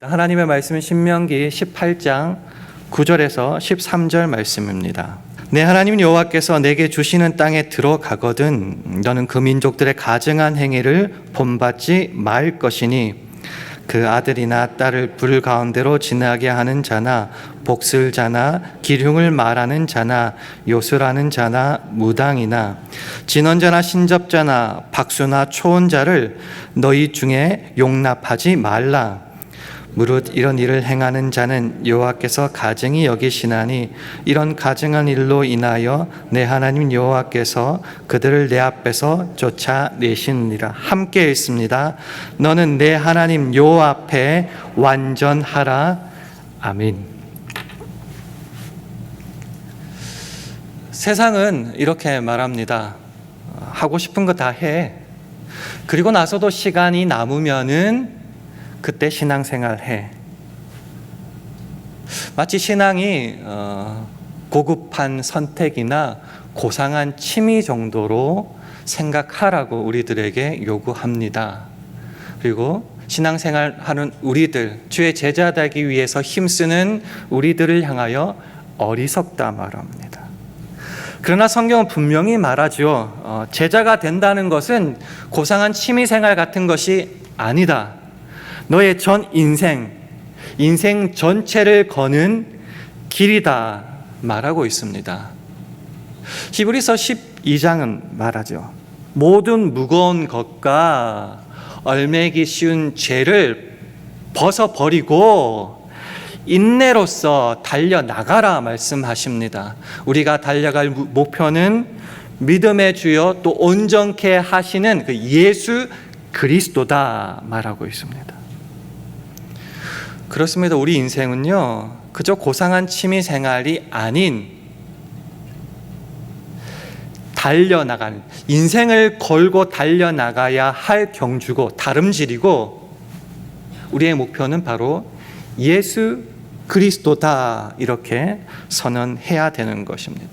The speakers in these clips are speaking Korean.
하나님의 말씀은 신명기 18장 9절에서 13절 말씀입니다. 내 하나님 여호와께서 내게 주시는 땅에 들어가거든 너는 그 민족들의 가증한 행위를 본받지 말 것이니 그 아들이나 딸을 불 가운데로 지나게 하는 자나 복슬자나 기흉을 말하는 자나 요술하는 자나 무당이나 진언자나 신접자나 박수나 초혼자를 너희 중에 용납하지 말라. 무릇 이런 일을 행하는 자는 여호와께서 가증히 여기시나니 이런 가증한 일로 인하여 내 하나님 여호와께서 그들을 내 앞에서 쫓아내시느니라. 함께 읽습니다. 너는 내 하나님 여호와 앞에 완전하라. 아멘. 세상은 이렇게 말합니다. 하고 싶은 거 다 해. 그리고 나서도 시간이 남으면은 그때 신앙생활 해. 마치 신앙이 고급한 선택이나 고상한 취미 정도로 생각하라고 우리들에게 요구합니다. 그리고 신앙생활 하는 우리들, 주의 제자 되기 위해서 힘쓰는 우리들을 향하여 어리석다 말합니다. 그러나 성경은 분명히 말하죠. 제자가 된다는 것은 고상한 취미생활 같은 것이 아니다. 너의 전 인생 전체를 거는 길이다 말하고 있습니다. 히브리서 12장은 말하죠. 모든 무거운 것과 얼매기 쉬운 죄를 벗어버리고 인내로써 달려나가라 말씀하십니다. 우리가 달려갈 목표는 믿음의 주여 또 온전케 하시는 그 예수 그리스도다 말하고 있습니다. 그렇습니다. 우리 인생은요, 그저 고상한 취미 생활이 아닌 달려나가는, 인생을 걸고 달려나가야 할 경주고 다름질이고 우리의 목표는 바로 예수 그리스도다 이렇게 선언해야 되는 것입니다.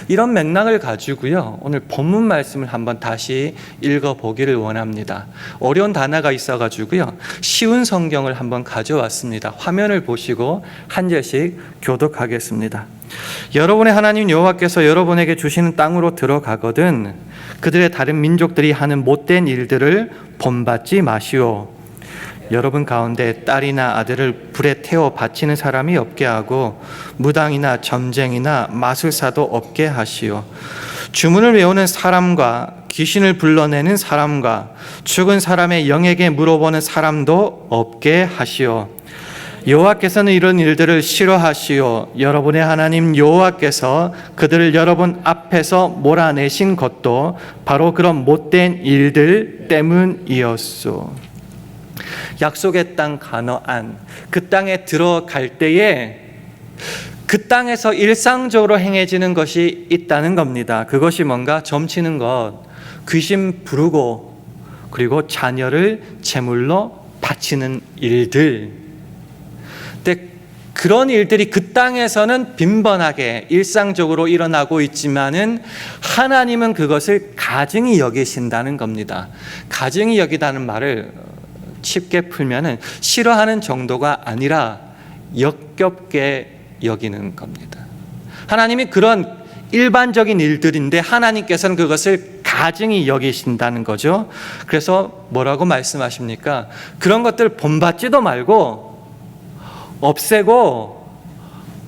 이런 맥락을 가지고요, 오늘 본문 말씀을 한번 다시 읽어보기를 원합니다. 어려운 단어가 있어가지고요, 쉬운 성경을 한번 가져왔습니다. 화면을 보시고 한 절씩 교독하겠습니다. 여러분의 하나님 여호와께서 여러분에게 주시는 땅으로 들어가거든 그들의 다른 민족들이 하는 못된 일들을 본받지 마시오. 여러분 가운데 딸이나 아들을 불에 태워 바치는 사람이 없게 하고 무당이나 점쟁이나 마술사도 없게 하시오. 주문을 외우는 사람과 귀신을 불러내는 사람과 죽은 사람의 영에게 물어보는 사람도 없게 하시오. 여호와께서는 이런 일들을 싫어하시오. 여러분의 하나님 여호와께서 그들을 여러분 앞에서 몰아내신 것도 바로 그런 못된 일들 때문이었소. 약속의 땅 가나안, 그 땅에 들어갈 때에 그 땅에서 일상적으로 행해지는 것이 있다는 겁니다. 그것이 뭔가 점치는 것, 귀신 부르고 그리고 자녀를 제물로 바치는 일들. 근데 그런 일들이 그 땅에서는 빈번하게 일상적으로 일어나고 있지만은 하나님은 그것을 가증히 여기신다는 겁니다. 가증히 여기다는 말을 쉽게 풀면은 싫어하는 정도가 아니라 역겹게 여기는 겁니다. 하나님이 그런 일반적인 일들인데 하나님께서는 그것을 가증히 여기신다는 거죠. 그래서 뭐라고 말씀하십니까? 그런 것들 본받지도 말고 없애고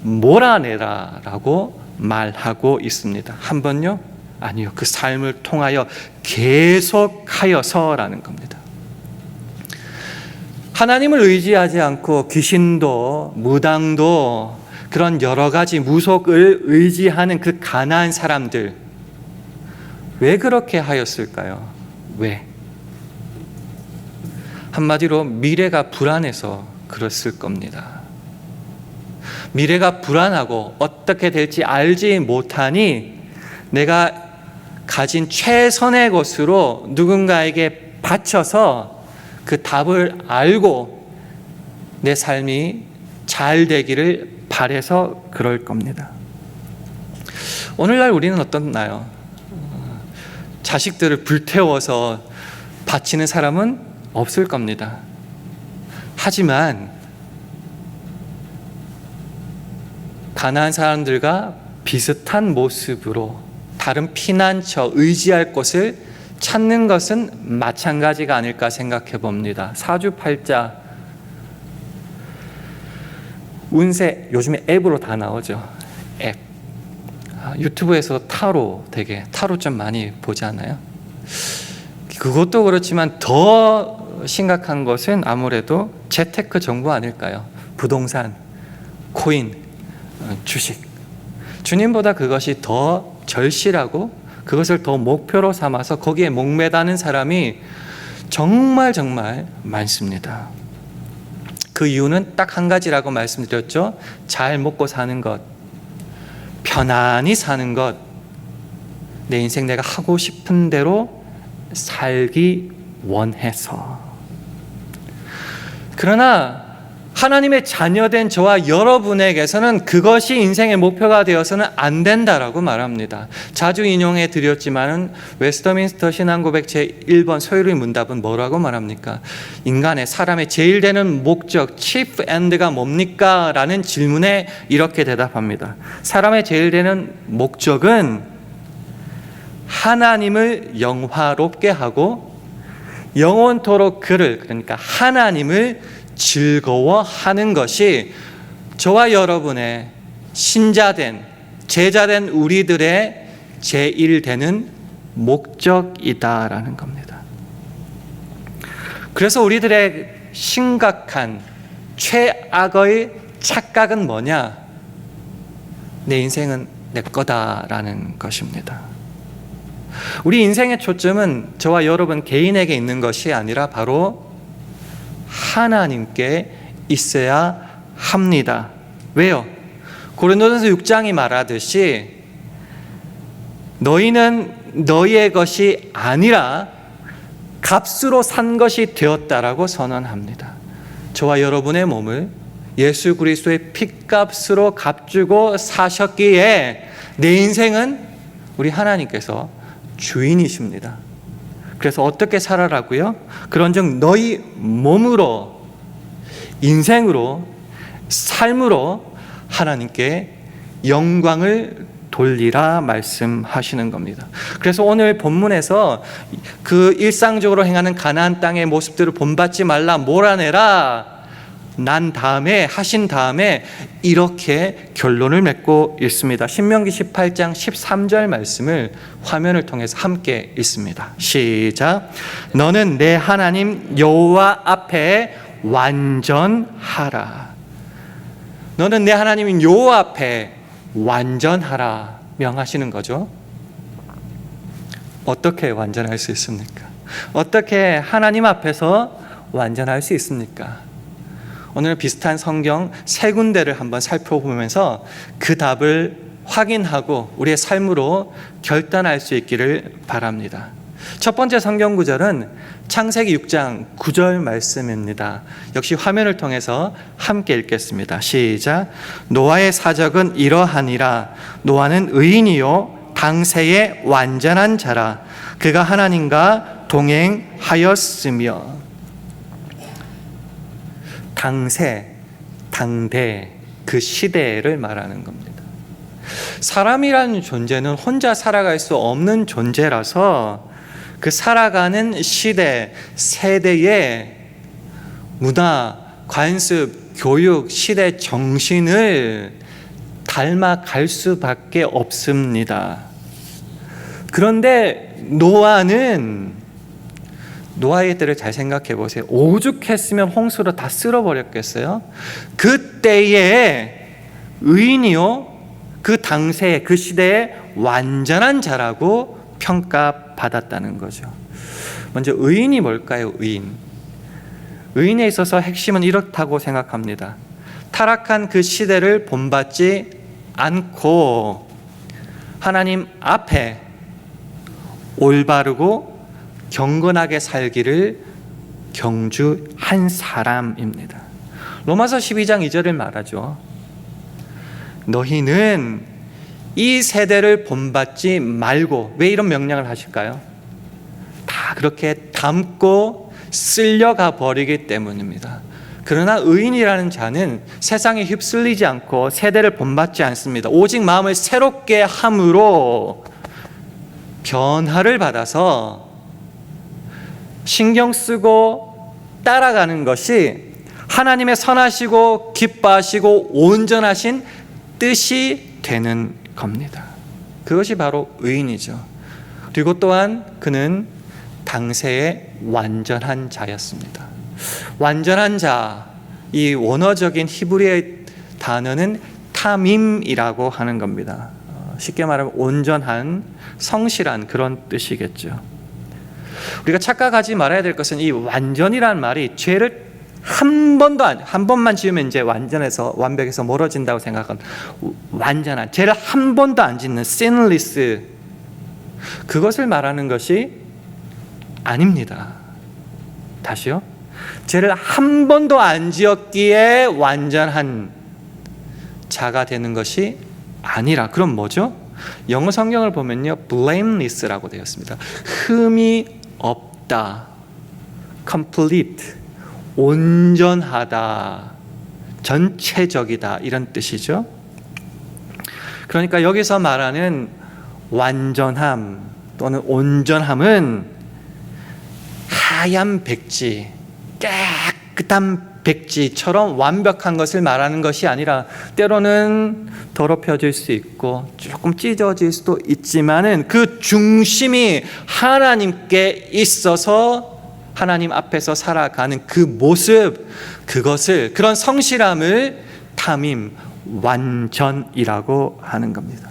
몰아내라라고 말하고 있습니다. 한 번요? 아니요. 그 삶을 통하여 계속하여서라는 겁니다. 하나님을 의지하지 않고 귀신도 무당도 그런 여러 가지 무속을 의지하는 그 가난한 사람들, 왜 그렇게 하였을까요? 왜? 한마디로 미래가 불안해서 그랬을 겁니다. 미래가 불안하고 어떻게 될지 알지 못하니 내가 가진 최선의 것으로 누군가에게 바쳐서 그 답을 알고 내 삶이 잘 되기를 바라서 그럴 겁니다. 오늘날 우리는 어떻나요? 자식들을 불태워서 바치는 사람은 없을 겁니다. 하지만 가난한 사람들과 비슷한 모습으로 다른 피난처, 의지할 곳을 찾는 것은 마찬가지가 아닐까 생각해 봅니다. 사주팔자, 운세 요즘에 앱으로 다 나오죠. 앱. 유튜브에서 타로 좀 많이 보잖아요. 그것도 그렇지만 더 심각한 것은 아무래도 재테크 정보 아닐까요? 부동산, 코인, 주식. 주님보다 그것이 더 절실하고 그것을 더 목표로 삼아서 거기에 목매다는 사람이 정말 많습니다. 그 이유는 딱 한 가지라고 말씀드렸죠. 잘 먹고 사는 것, 편안히 사는 것, 내 인생 내가 하고 싶은 대로 살기 원해서. 그러나 하나님의 자녀된 저와 여러분에게서는 그것이 인생의 목표가 되어서는 안 된다라고 말합니다. 자주 인용해 드렸지만은 웨스터민스터 신앙고백 제1번 소요리 문답은 뭐라고 말합니까? 인간의 사람의 제일 되는 목적, chief end가 뭡니까? 라는 질문에 이렇게 대답합니다. 사람의 제일 되는 목적은 하나님을 영화롭게 하고 영원토록 그를, 그러니까 하나님을 즐거워하는 것이 저와 여러분의 신자된, 제자된 우리들의 제1되는 목적이다라는 겁니다. 그래서 우리들의 심각한 최악의 착각은 뭐냐? 내 인생은 내 거다라는 것입니다. 우리 인생의 초점은 저와 여러분 개인에게 있는 것이 아니라 바로 하나님께 있어야 합니다. 왜요? 고린도전서 6장이 말하듯이 너희는 너희의 것이 아니라 값으로 산 것이 되었다라고 선언합니다. 저와 여러분의 몸을 예수 그리스도의 핏값으로 값주고 사셨기에 내 인생은 우리 하나님께서 주인이십니다. 그래서 어떻게 살아라고요? 그런즉 너희 몸으로, 인생으로, 삶으로 하나님께 영광을 돌리라 말씀하시는 겁니다. 그래서 오늘 본문에서 그 일상적으로 행하는 가나안 땅의 모습들을 본받지 말라, 몰아내라 하신 다음에 이렇게 결론을 맺고 있습니다. 신명기 18장 13절 말씀을 화면을 통해서 함께 읽습니다. 시작. 너는 내 하나님 여호와 앞에 완전하라. 너는 내 하나님 여호와 앞에 완전하라 명하시는 거죠. 어떻게 완전할 수 있습니까? 어떻게 하나님 앞에서 완전할 수 있습니까? 오늘 비슷한 성경 세 군데를 한번 살펴보면서 그 답을 확인하고 우리의 삶으로 결단할 수 있기를 바랍니다. 첫 번째 성경 구절은 창세기 6장 9절 말씀입니다. 역시 화면을 통해서 함께 읽겠습니다. 시작. 노아의 사적은 이러하니라. 노아는 의인이요 당세의 완전한 자라. 그가 하나님과 동행하였으며. 당세, 당대, 그 시대를 말하는 겁니다. 사람이라는 존재는 혼자 살아갈 수 없는 존재라서 그 살아가는 시대, 세대의 문화, 관습, 교육, 시대 정신을 닮아갈 수밖에 없습니다. 그런데 노아의 때를 잘 생각해 보세요. 오죽했으면 홍수로 다 쓸어버렸겠어요? 그때의 의인이요, 그 당시에 그 시대에 완전한 자라고 평가받았다는 거죠. 먼저 의인이 뭘까요? 의인에 있어서 핵심은 이렇다고 생각합니다. 타락한 그 시대를 본받지 않고 하나님 앞에 올바르고 경건하게 살기를 경주한 사람입니다. 로마서 12장 2절을 말하죠. 너희는 이 세대를 본받지 말고. 왜 이런 명령을 하실까요? 다 그렇게 닮고 쓸려가 버리기 때문입니다. 그러나 의인이라는 자는 세상에 휩쓸리지 않고 세대를 본받지 않습니다. 오직 마음을 새롭게 함으로 변화를 받아서 신경 쓰고 따라가는 것이 하나님의 선하시고 기뻐하시고 온전하신 뜻이 되는 겁니다. 그것이 바로 의인이죠. 그리고 또한 그는 당세의 완전한 자였습니다. 완전한 자, 이 원어적인 히브리의 단어는 타밈이라고 하는 겁니다. 쉽게 말하면 온전한, 성실한 그런 뜻이겠죠. 우리가 착각하지 말아야 될 것은 이 완전이라는 말이 죄를 한 번만 지으면 이제 완벽해서 멀어진다고 생각하는 완전한, 죄를 한 번도 안 짓는 sinless, 그것을 말하는 것이 아닙니다. 다시요. 죄를 한 번도 안 지었기에 완전한 자가 되는 것이 아니라, 그럼 뭐죠? 영어 성경을 보면요, blameless라고 되어 있습니다. 흠이 없다, complete, 온전하다, 전체적이다, 이런 뜻이죠. 그러니까 여기서 말하는 완전함 또는 온전함은 하얀 백지, 깨끗한 백지처럼 완벽한 것을 말하는 것이 아니라, 때로는 더럽혀질 수 있고 조금 찢어질 수도 있지만은 그 중심이 하나님께 있어서 하나님 앞에서 살아가는 그 모습, 그런 성실함을 타밈, 완전이라고 하는 겁니다.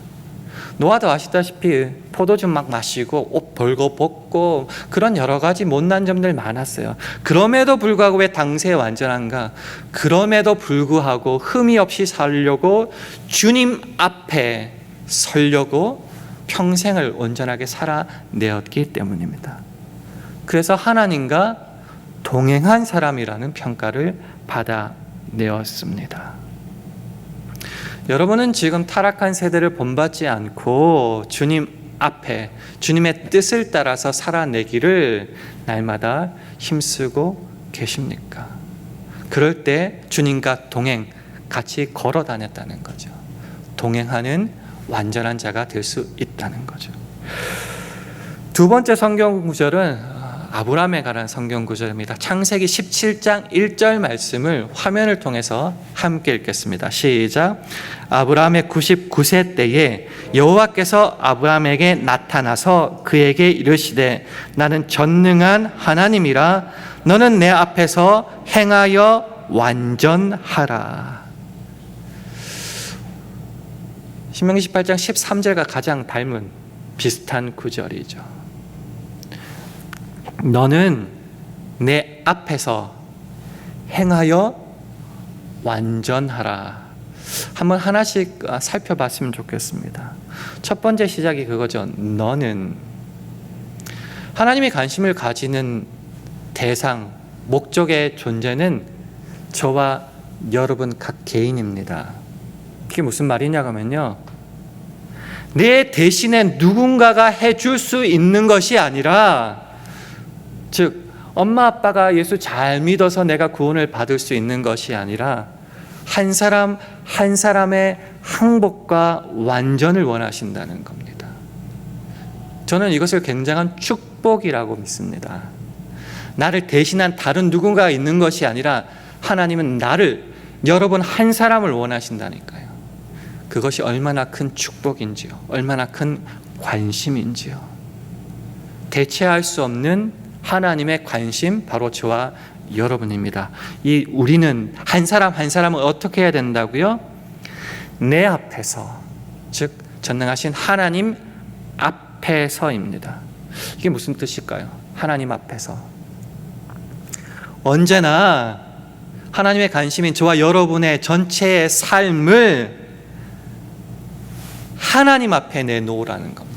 노아도 아시다시피 포도주 막 마시고 옷 벌거 벗고 그런 여러 가지 못난 점들 많았어요. 그럼에도 불구하고 왜 당세에 완전한가? 그럼에도 불구하고 흠이 없이 살려고 주님 앞에 서려고 평생을 온전하게 살아내었기 때문입니다. 그래서 하나님과 동행한 사람이라는 평가를 받아내었습니다. 여러분은 지금 타락한 세대를 본받지 않고 주님 앞에 주님의 뜻을 따라서 살아내기를 날마다 힘쓰고 계십니까? 그럴 때 주님과 같이 걸어 다녔다는 거죠. 동행하는 완전한 자가 될 수 있다는 거죠. 두 번째 성경 구절은 아브라함에 관한 성경 구절입니다. 창세기 17장 1절 말씀을 화면을 통해서 함께 읽겠습니다. 시작. 아브라함의 99세 때에 여호와께서 아브라함에게 나타나서 그에게 이르시되 나는 전능한 하나님이라 너는 내 앞에서 행하여 완전하라. 신명기 18장 13절과 가장 닮은 비슷한 구절이죠. 너는 내 앞에서 행하여 완전하라. 한번 하나씩 살펴봤으면 좋겠습니다. 첫 번째 시작이 그거죠. 너는. 하나님이 관심을 가지는 대상, 목적의 존재는 저와 여러분 각 개인입니다. 그게 무슨 말이냐 하면요, 내 대신에 누군가가 해줄 수 있는 것이 아니라, 즉 엄마 아빠가 예수 잘 믿어서 내가 구원을 받을 수 있는 것이 아니라 한 사람 한 사람의 항복과 완전을 원하신다는 겁니다. 저는 이것을 굉장한 축복이라고 믿습니다. 나를 대신한 다른 누군가가 있는 것이 아니라 하나님은 여러분 한 사람을 원하신다니까요. 그것이 얼마나 큰 축복인지요, 얼마나 큰 관심인지요. 대체할 수 없는 하나님의 관심, 바로 저와 여러분입니다. 우리는 한 사람 한 사람은 어떻게 해야 된다고요? 내 앞에서, 즉 전능하신 하나님 앞에서입니다. 이게 무슨 뜻일까요? 하나님 앞에서. 언제나 하나님의 관심인 저와 여러분의 전체의 삶을 하나님 앞에 내놓으라는 겁니다.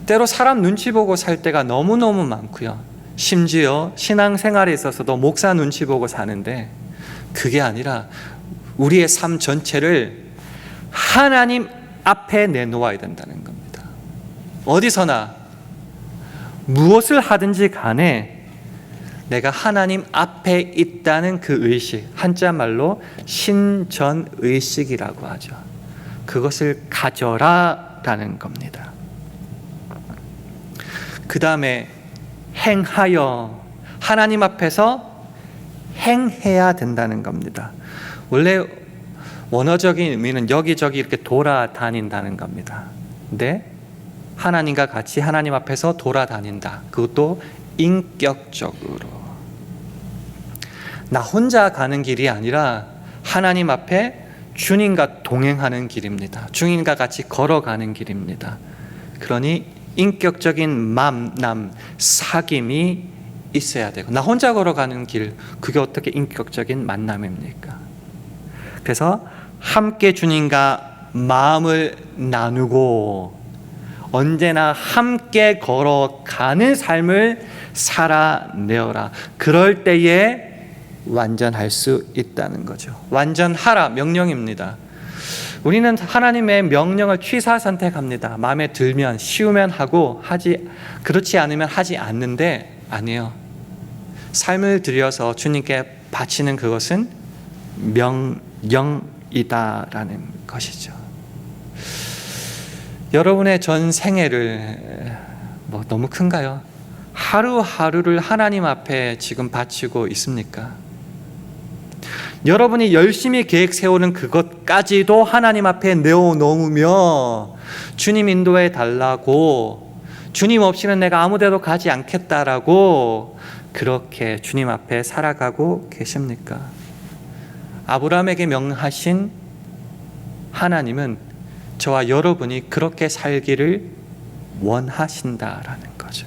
때로 사람 눈치 보고 살 때가 너무너무 많고요. 심지어 신앙생활에 있어서도 목사 눈치 보고 사는데, 그게 아니라 우리의 삶 전체를 하나님 앞에 내놓아야 된다는 겁니다. 어디서나 무엇을 하든지 간에 내가 하나님 앞에 있다는 그 의식, 한자말로 신전의식이라고 하죠. 그것을 가져라라는 겁니다. 그 다음에 행하여, 하나님 앞에서 행해야 된다는 겁니다. 원래 원어적인 의미는 여기저기 이렇게 돌아다닌다는 겁니다. 근데 하나님과 같이 하나님 앞에서 돌아다닌다. 그것도 인격적으로. 나 혼자 가는 길이 아니라 하나님 앞에 주님과 동행하는 길입니다. 주님과 같이 걸어가는 길입니다. 그러니 인격적인 만남, 사귐이 있어야 되고, 나 혼자 걸어가는 길, 그게 어떻게 인격적인 만남입니까? 그래서 함께 주님과 마음을 나누고 언제나 함께 걸어가는 삶을 살아내어라. 그럴 때에 완전할 수 있다는 거죠. 완전하라 명령입니다. 우리는 하나님의 명령을 취사 선택합니다. 마음에 들면, 쉬우면 하고, 그렇지 않으면 하지 않는데, 아니에요. 삶을 들여서 주님께 바치는 그것은 명령이다라는 것이죠. 여러분의 전 생애를 너무 큰가요? 하루하루를 하나님 앞에 지금 바치고 있습니까? 여러분이 열심히 계획 세우는 그것까지도 하나님 앞에 내어놓으며 주님 인도해 달라고, 주님 없이는 내가 아무 데도 가지 않겠다라고 그렇게 주님 앞에 살아가고 계십니까? 아브라함에게 명하신 하나님은 저와 여러분이 그렇게 살기를 원하신다라는 거죠.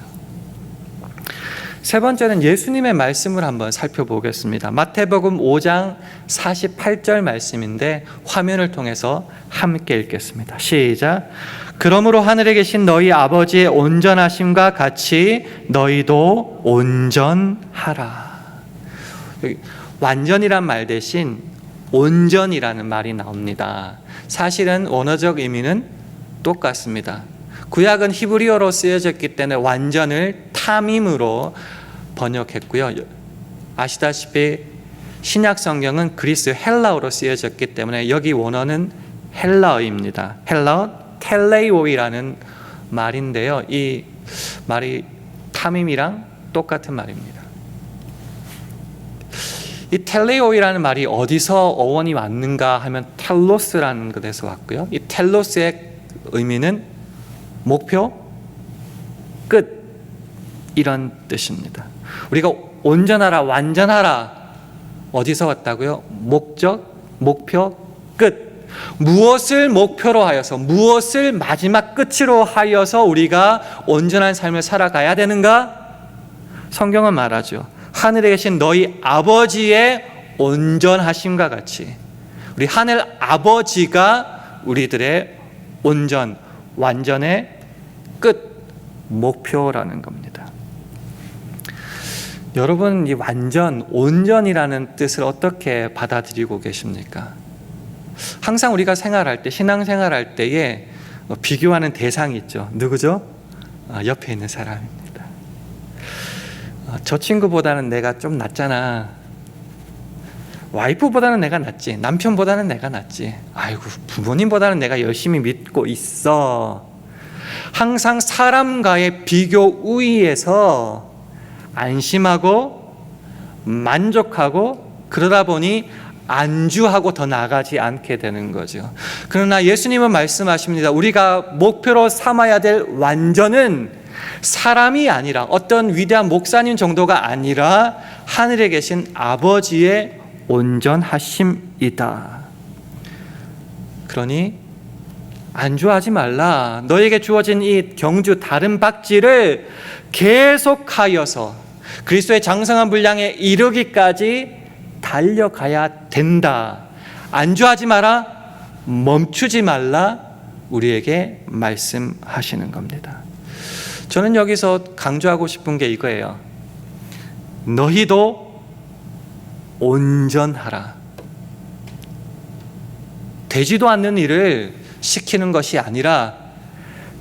세 번째는 예수님의 말씀을 한번 살펴보겠습니다. 마태복음 5장 48절 말씀인데 화면을 통해서 함께 읽겠습니다. 시작. 그러므로 하늘에 계신 너희 아버지의 온전하심과 같이 너희도 온전하라. 완전이란 말 대신 온전이라는 말이 나옵니다. 사실은 원어적 의미는 똑같습니다. 구약은 히브리어로 쓰여졌기 때문에 완전을 타밈으로 번역했고요. 아시다시피 신약 성경은 그리스 헬라어로 쓰여졌기 때문에 여기 원어는 헬라어입니다. 헬라어 텔레오이라는 말인데요. 이 말이 타밈이랑 똑같은 말입니다. 이 텔레오이라는 말이 어디서 어원이 왔는가 하면 텔로스라는 것에서 왔고요. 이 텔로스의 의미는 목표, 끝, 이런 뜻입니다. 우리가 온전하라, 완전하라, 어디서 왔다고요? 목적, 목표, 끝. 무엇을 목표로 하여서, 무엇을 마지막 끝으로 하여서 우리가 온전한 삶을 살아가야 되는가? 성경은 말하죠. 하늘에 계신 너희 아버지의 온전하심과 같이 우리 하늘 아버지가 우리들의 온전, 완전의 끝, 목표라는 겁니다. 여러분, 이 완전, 온전이라는 뜻을 어떻게 받아들이고 계십니까? 항상 우리가 생활할 때, 신앙생활할 때에 비교하는 대상이 있죠. 누구죠? 옆에 있는 사람입니다. 저 친구보다는 내가 좀 낫잖아. 와이프보다는 내가 낫지. 남편보다는 내가 낫지. 아이고, 부모님보다는 내가 열심히 믿고 있어. 항상 사람과의 비교 우위에서 안심하고 만족하고 그러다 보니 안주하고 더 나아가지 않게 되는 거죠. 그러나 예수님은 말씀하십니다. 우리가 목표로 삼아야 될 완전은 사람이 아니라, 어떤 위대한 목사님 정도가 아니라 하늘에 계신 아버지의 온전하심이다. 그러니 안주하지 말라. 너에게 주어진 이 경주 다른 박지를 계속하여서 그리스도의 장성한 분량에 이르기까지 달려가야 된다. 안주하지 마라. 멈추지 말라. 우리에게 말씀하시는 겁니다. 저는 여기서 강조하고 싶은 게 이거예요. 너희도 온전하라. 되지도 않는 일을 시키는 것이 아니라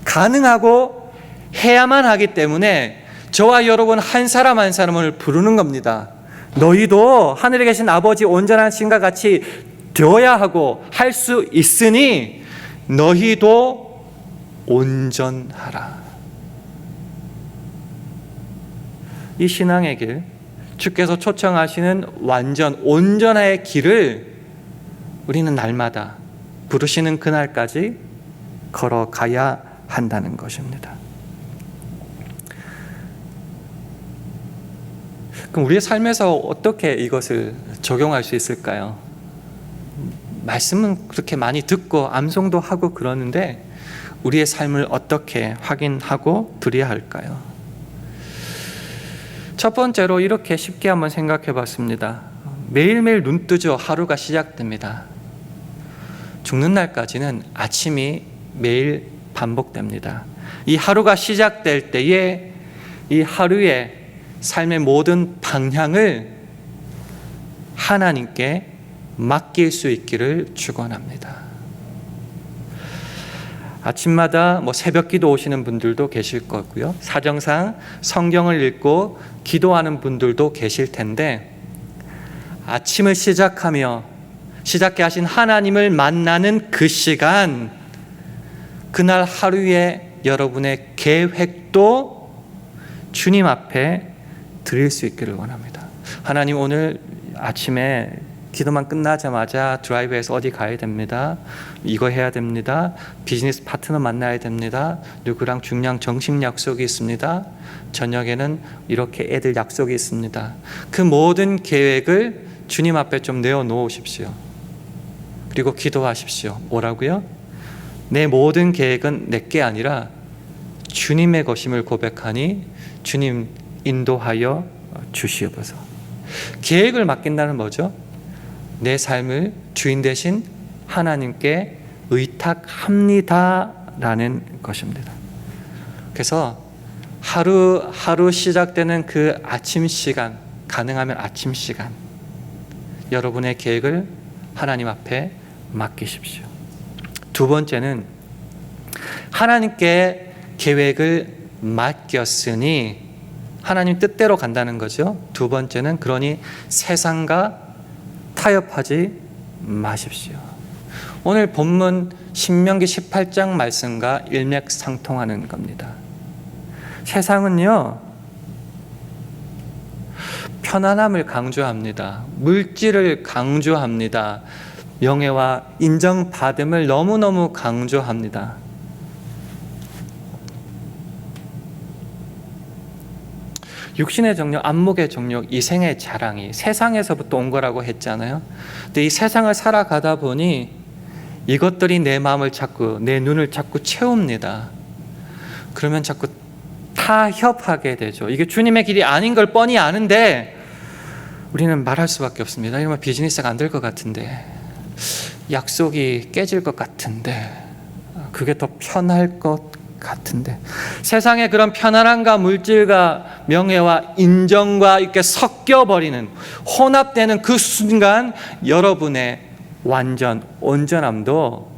가능하고 해야만 하기 때문에 저와 여러분 한 사람 한 사람을 부르는 겁니다. 너희도 하늘에 계신 아버지 온전한 신과 같이 되어야 하고 할 수 있으니 너희도 온전하라. 이 신앙의 길, 주께서 초청하시는 완전 온전의 길을 우리는 날마다 부르시는 그날까지 걸어가야 한다는 것입니다. 그럼 우리의 삶에서 어떻게 이것을 적용할 수 있을까요? 말씀은 그렇게 많이 듣고 암송도 하고 그러는데 우리의 삶을 어떻게 확인하고 드려야 할까요? 첫 번째로 이렇게 쉽게 한번 생각해 봤습니다. 매일매일 눈 뜨죠. 하루가 시작됩니다. 죽는 날까지는 아침이 매일 반복됩니다. 이 하루가 시작될 때에 이 하루의 삶의 모든 방향을 하나님께 맡길 수 있기를 축원합니다. 아침마다 새벽 기도 오시는 분들도 계실 거고요. 사정상 성경을 읽고 기도하는 분들도 계실 텐데 아침을 시작하며 시작해 하신 하나님을 만나는 그 시간, 그날 하루의 여러분의 계획도 주님 앞에 드릴 수 있기를 원합니다. 하나님, 오늘 아침에 기도만 끝나자마자 드라이브에서 어디 가야 됩니다. 이거 해야 됩니다. 비즈니스 파트너 만나야 됩니다. 누구랑 중요한 정식 약속이 있습니다. 저녁에는 이렇게 애들 약속이 있습니다. 그 모든 계획을 주님 앞에 좀 내어놓으십시오. 그리고 기도하십시오. 뭐라고요? 내 모든 계획은 내게 아니라 주님의 것임을 고백하니 주님 인도하여 주시옵소서. 계획을 맡긴다는 뭐죠? 내 삶을 주인 되신 하나님께 의탁합니다라는 것입니다. 그래서 하루 시작되는 그 아침 시간, 가능하면 아침 시간, 여러분의 계획을 하나님 앞에 맡기십시오. 두 번째는 하나님께 계획을 맡겼으니 하나님 뜻대로 간다는 거죠. 두 번째는 그러니 세상과 타협하지 마십시오. 오늘 본문 신명기 18장 말씀과 일맥상통하는 겁니다. 세상은요, 편안함을 강조합니다. 물질을 강조합니다. 명예와 인정받음을 너무너무 강조합니다. 육신의 정욕, 안목의 정욕, 이생의 자랑이 세상에서부터 온 거라고 했잖아요. 근데 이 세상을 살아가다 보니 이것들이 내 마음을 자꾸, 내 눈을 자꾸 채웁니다. 그러면 자꾸 타협하게 되죠. 이게 주님의 길이 아닌 걸 뻔히 아는데 우리는 말할 수밖에 없습니다. 이러면 비즈니스가 안 될 것 같은데, 약속이 깨질 것 같은데, 그게 더 편할 것 같은데, 세상의 그런 편안함과 물질과 명예와 인정과 이렇게 섞여버리는, 혼합되는 그 순간 여러분의 완전 온전함도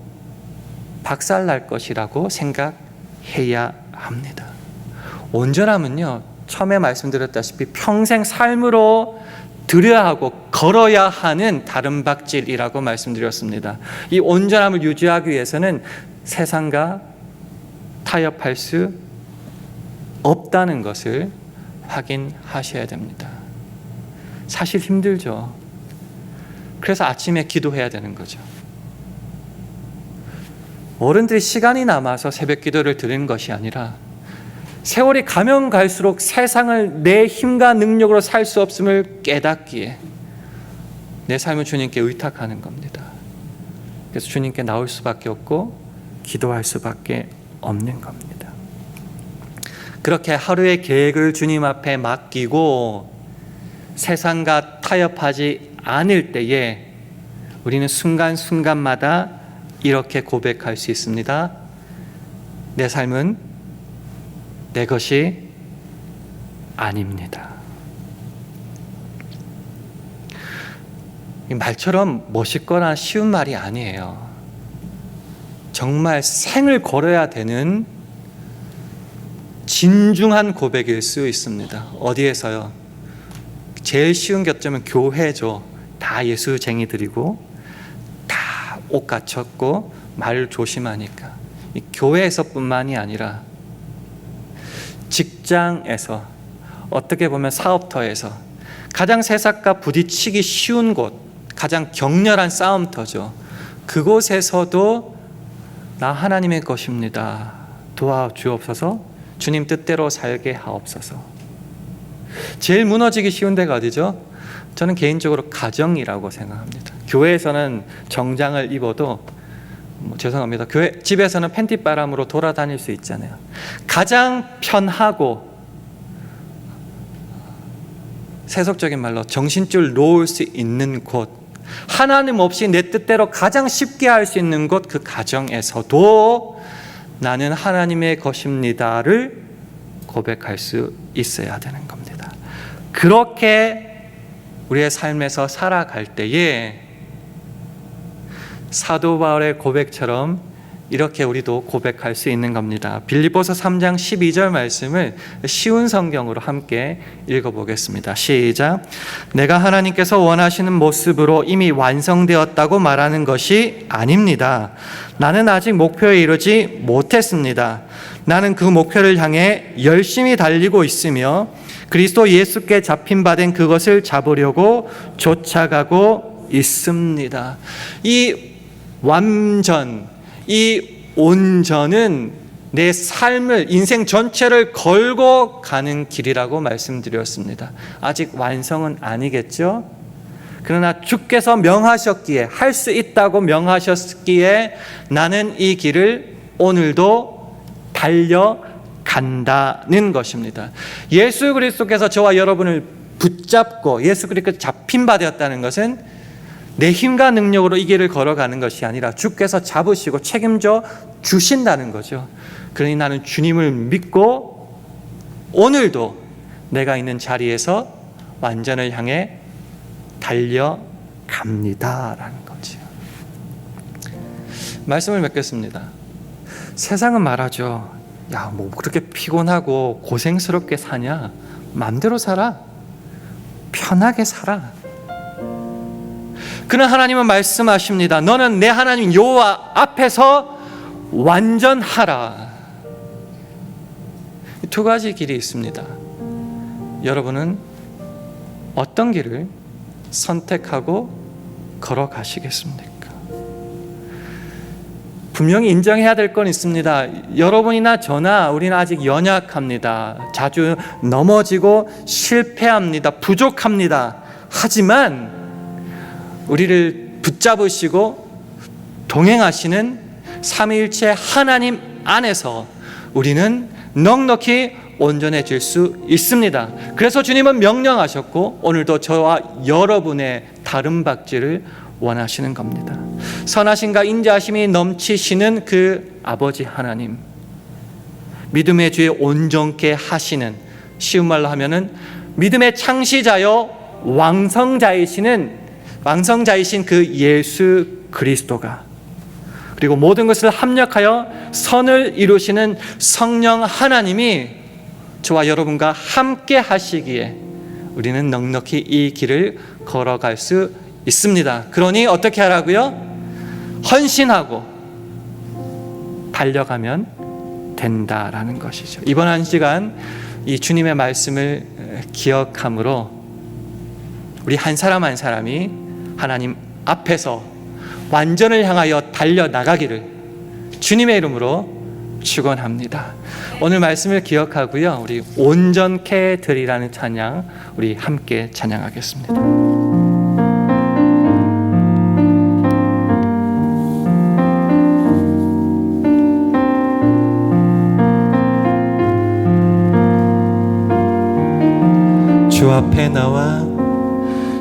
박살날 것이라고 생각해야 합니다. 온전함은요, 처음에 말씀드렸다시피 평생 삶으로 드려야 하고 걸어야 하는 다른 박질이라고 말씀드렸습니다. 이 온전함을 유지하기 위해서는 세상과 타협할 수 없다는 것을 확인하셔야 됩니다. 사실 힘들죠. 그래서 아침에 기도해야 되는 거죠. 어른들이 시간이 남아서 새벽 기도를 드리는 것이 아니라 세월이 가면 갈수록 세상을 내 힘과 능력으로 살 수 없음을 깨닫기에 내 삶을 주님께 의탁하는 겁니다. 그래서 주님께 나올 수밖에 없고 기도할 수밖에 없는 겁니다. 그렇게 하루의 계획을 주님 앞에 맡기고 세상과 타협하지 않을 때에 우리는 순간순간마다 이렇게 고백할 수 있습니다. 내 삶은 내 것이 아닙니다. 이 말처럼 멋있거나 쉬운 말이 아니에요. 정말 생을 걸어야 되는 진중한 고백일 수 있습니다. 어디에서요? 제일 쉬운 겨점은 교회죠. 다 예수쟁이들이고 다 옷 갖췄고 말 조심하니까. 이 교회에서뿐만이 아니라 직장에서, 어떻게 보면 사업터에서 가장 세상과 부딪히기 쉬운 곳, 가장 격렬한 싸움터죠. 그곳에서도 나 하나님의 것입니다. 도와주옵소서. 주님 뜻대로 살게 하옵소서. 제일 무너지기 쉬운 데가 어디죠? 저는 개인적으로 가정이라고 생각합니다. 교회에서는 정장을 입어도 죄송합니다. 집에서는 팬티바람으로 돌아다닐 수 있잖아요. 가장 편하고 세속적인 말로 정신줄 놓을 수 있는 곳, 하나님 없이 내 뜻대로 가장 쉽게 할 수 있는 곳, 그 가정에서도 나는 하나님의 것입니다를 고백할 수 있어야 되는 겁니다. 그렇게 우리의 삶에서 살아갈 때에 사도 바울의 고백처럼 이렇게 우리도 고백할 수 있는 겁니다. 빌립보서 3장 12절 말씀을 쉬운 성경으로 함께 읽어보겠습니다. 시작. 내가 하나님께서 원하시는 모습으로 이미 완성되었다고 말하는 것이 아닙니다. 나는 아직 목표에 이르지 못했습니다. 나는 그 목표를 향해 열심히 달리고 있으며 그리스도 예수께 잡힌 바 된 그것을 잡으려고 쫓아가고 있습니다. 이 완전, 이 온전은 내 삶을, 인생 전체를 걸고 가는 길이라고 말씀드렸습니다. 아직 완성은 아니겠죠? 그러나 주께서 명하셨기에, 할 수 있다고 명하셨기에 나는 이 길을 오늘도 달려간다는 것입니다. 예수 그리스도께서 저와 여러분을 붙잡고 예수 그리스도께 잡힌 바 되었다는 것은 내 힘과 능력으로 이 길을 걸어가는 것이 아니라 주께서 잡으시고 책임져 주신다는 거죠. 그러니 나는 주님을 믿고 오늘도 내가 있는 자리에서 완전을 향해 달려갑니다라는 거죠. 말씀을 맺겠습니다. 세상은 말하죠. 야, 뭐 그렇게 피곤하고 고생스럽게 사냐? 마음대로 살아. 편하게 살아. 그는 하나님은 말씀하십니다. 너는 내 하나님 여호와 앞에서 완전하라. 두 가지 길이 있습니다. 여러분은 어떤 길을 선택하고 걸어가시겠습니까? 분명히 인정해야 될 건 있습니다. 여러분이나 저나 우리는 아직 연약합니다. 자주 넘어지고 실패합니다. 부족합니다. 하지만 우리를 붙잡으시고 동행하시는 삼위일체 하나님 안에서 우리는 넉넉히 온전해질 수 있습니다. 그래서 주님은 명령하셨고 오늘도 저와 여러분의 다름 박지를 원하시는 겁니다. 선하심과 인자하심이 넘치시는 그 아버지 하나님, 믿음의 주에 온전케 하시는, 쉬운 말로 하면은 믿음의 창시자여 왕성자이신 그 예수 그리스도가, 그리고 모든 것을 합력하여 선을 이루시는 성령 하나님이 저와 여러분과 함께 하시기에 우리는 넉넉히 이 길을 걸어갈 수 있습니다. 그러니 어떻게 하라고요? 헌신하고 달려가면 된다라는 것이죠. 이번 한 시간 이 주님의 말씀을 기억함으로 우리 한 사람 한 사람이 하나님 앞에서 완전을 향하여 달려나가기를 주님의 이름으로 축원합니다. 오늘 말씀을 기억하고요, 우리 온전케 드리라는 찬양 우리 함께 찬양하겠습니다. 주 앞에 나와,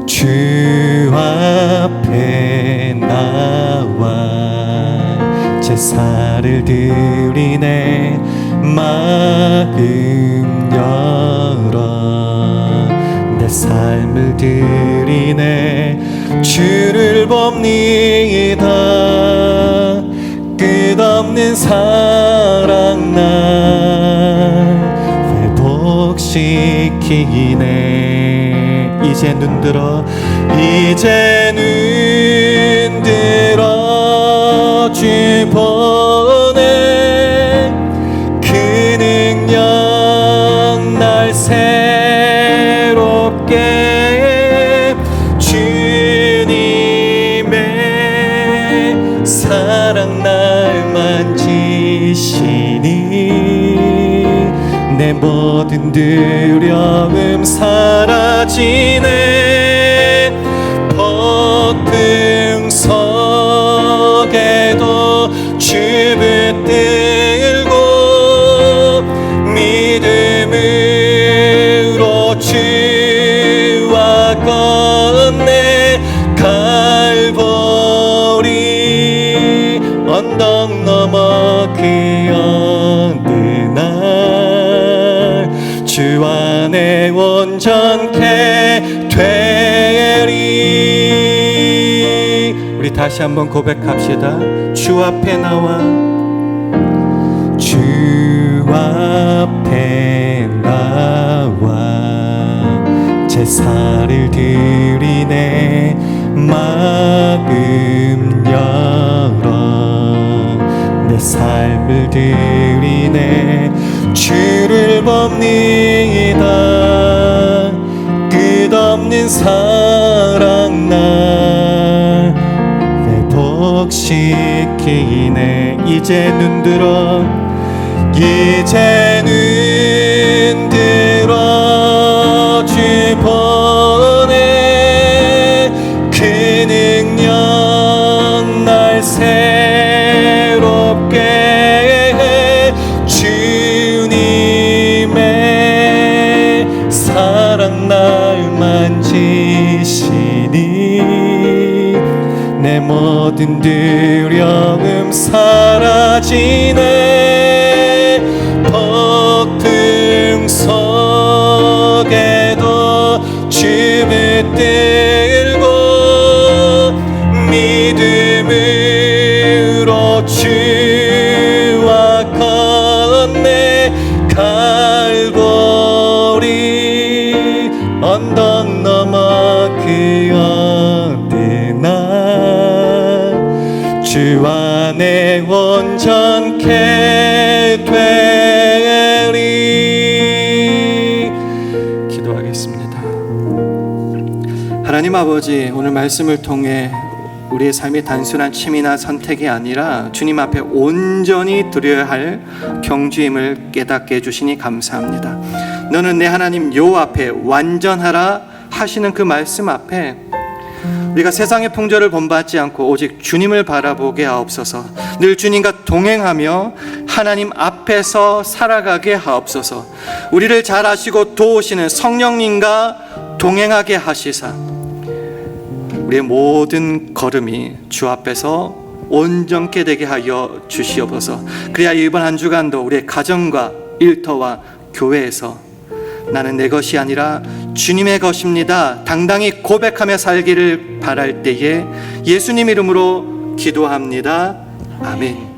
주 앞에 나와 제사를 드리네. 마음 열어 내 삶을 드리네. 주를 봅니다. 끝없는 사랑 날 회복시키네. 이제 눈들어 주 보내. 그 능력 날 새롭게 주님의 사랑 날 만지시니 내 모든 두려움 사라지네. 폭풍 속에도 주 붙들고 믿음으로 주와 건네. 갈보리 언덕 넘어 그 어느 날 주 안에 온전케 되리. 우리 다시 한번 고백합시다. 주 앞에 나와, 주 앞에 나와 제사를 드리네. 마음 열어 내 삶을 드리네. 주를 봅니다. 끝없는 사랑 날 회복시키네. 이제 눈들어 주 보내. 그 능력 날 새롭게 해. 주님의 사랑 날 만지시니 내 모든 두려움 사라지네. 폭풍 속에도 주 붙들고 믿음으로 주와 건네. 갈보리 언덕 넘어 그 어느 날 주 안에 온전케 되리. 기도하겠습니다. 하나님 아버지, 오늘 말씀을 통해 우리의 삶이 단순한 취미나 선택이 아니라 주님 앞에 온전히 드려야 할 경주임을 깨닫게 해주시니 감사합니다. 너는 내 하나님 여호와 앞에 완전하라 하시는 그 말씀 앞에 우리가 세상의 풍조를 본받지 않고 오직 주님을 바라보게 하옵소서. 늘 주님과 동행하며 하나님 앞에서 살아가게 하옵소서. 우리를 잘 아시고 도우시는 성령님과 동행하게 하시사 우리의 모든 걸음이 주 앞에서 온전케 되게 하여 주시옵소서. 그래야 이번 한 주간도 우리의 가정과 일터와 교회에서 나는 내 것이 아니라 주님의 것입니다 당당히 고백하며 살기를 바랄 때에 예수님 이름으로 기도합니다. 아멘.